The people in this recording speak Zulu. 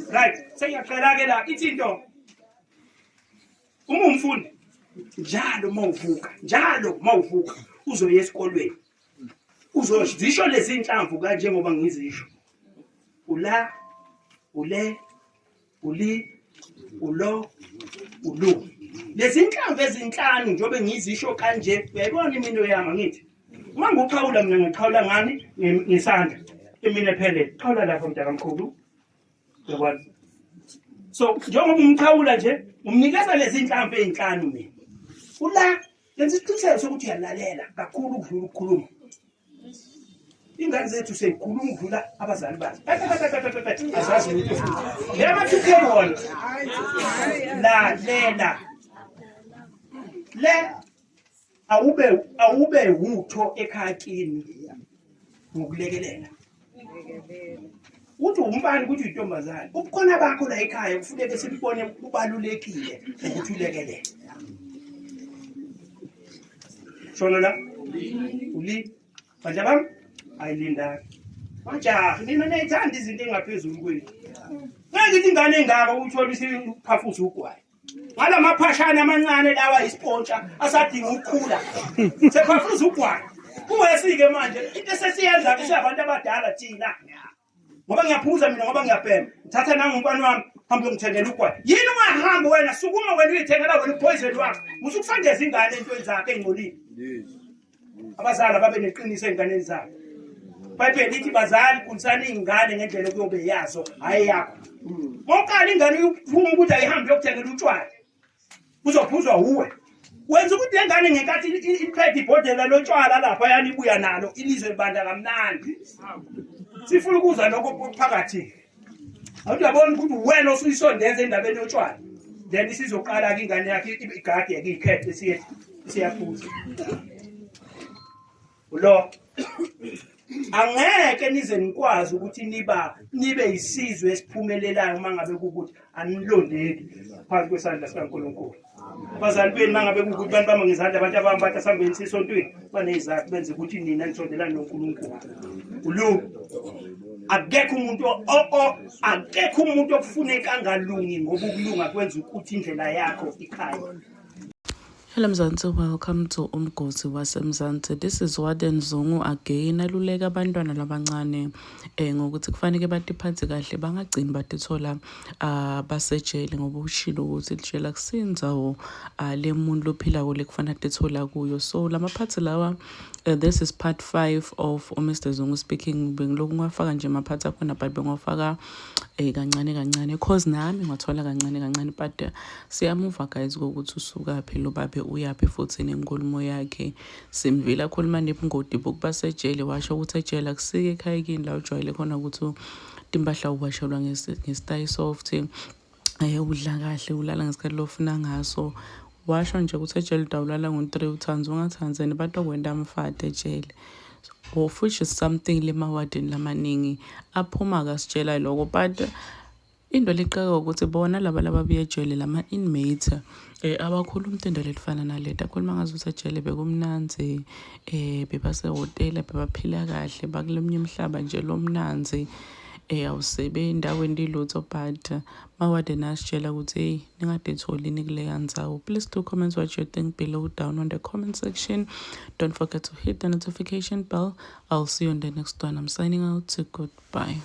Right, sengiyaqala ke la ithi into uma umfundi njalo mawuvuka uzoya esikolweni uzozisho lezi inhlamvu kanje ngoba ngizisho ula ule uli ulo ulu lezi inhlamvu ezinhlanu njobe ngizisho kanje uyayibona imino yami ngithi uma nguqhawula mina ngiqhawula ngani ngisandla imino ephelele qhawula lapho mntakamkhulu yabona so njengoba umqhawula nje umnikeza lezi inhlamvu ezinhlanu mina ula lenza isiqiniseko sokuthi uyalalela kakhulu ukudlula ukukhuluma ingane zethu seyikhuluma ukudlula abazali bazo azazi ukuthi yamathukebona lalela le awube utho ekhaya kini ngokulekelela uthi umfana ukuthi uyintombazane ubukhona bakho la ekhaya kufuneka sibone kubalulekile ukuthi ulekelele shona la uli manje bam ayilinda majaha nina nayithanda izinto engaphezulu kwethu ngeke ingane engaka uthola isiphafuza ugwayi ngala maphashana amancane lawa ispontsha asadinga ukukhula sephafuza ugwayi kuwesike manje into esesiyenza ke siyabantu abadala thina ngoba ngiyaphuza mina ngoba ngiyabhema ngithatha nangumntwana wami hambe ngithengela ugwayi yini ungahamba wena sukuma wena uyithengela wena upoison wakho musukufandeza ingane into zakhe engcolile abazali babe neqiniso enganeni zabo Bible lithi bazali kunsana ingane ngendlela kuyobe yazo hayi yakho ngonkala ingane ufuna ukuthi ayihambe yokuthengela utshwala uzophuzwa uwe wenza ukuthi lengane ngenkathi iphethe ibhodlela lotshwala lapha yani ibuya nalo ilizwe libanda kamnandi sifuna ukuza lokho phakathi awuthi uyabona ukuthi wena osuyisondeza endabeni yotshwala then isizoqala ke ingane yakhe igadi yake ikhethe siyaphuza ulo angeke nize nikwazi ukuthi nibe isizwe esiphumelelayo mangabe ukuthi anilondeki phansi kwesandla sikaNkulunkulu abazali benu mangabe ukuthi bantu bama ngezandla abantu abambatha sambeni sisontweni banezizathu benze ukuthi nina nisondelane noNkulunkulu ulo akekho umuntu okufuneka angalungi ngoba ukulunga kwenza ukuthi indlela yakho ikhaya. Hello Mzansi, welcome to Umgosi waseMzansi. This is Warden Zungu again. Aluleka abantwana labancane ngokuthi kufanele batiphathe kahle bangagcini batithola basejele ngoba ushilo ukuthi lijela kusinzawo le muntu lophila kule kufanele atithola kuyo. So lamaphathi lawa this is part 5 of Mr. Zungu speaking. Bengiloku ngafaka nje amaphathi akhona but bengafaka kancane cause nami ngathola kancane but siyamuva guys ukuthi usuka phela lo babe uyapi futhi nenkulumo yakhe simvila akhuluma nebungodi bokuba sejele washo ukuthi ejele akusike ekhaya kini la ujwayele khona ukuthi timpahla ubashelwa ngesty soft udla kahle ulala ngesikhathi lofuna ngaso washo nje ukuthi ejele dawulala ngo3 uthanzi ungathanzeni abantu okwenda amfade ejele of which is something lemawadini lamaningi aphuma kasitshela lokho but into leqaka ukuthi bona laba biyejele lama inmates abakhuluma into lefana naleta akhuluma ngazo usejele bekumnanzi bebase hotel bebaphila kahle bakulemnye imhlaba nje lomnanzi awusebe endaweni dilutho but mawadeni asitshela ukuthi hey ningadetholini kule yanzawo. Please do comment what you think below down on the comment section. Don't forget to hit the notification bell. I'll see you on the next one. I'm signing out. Goodbye.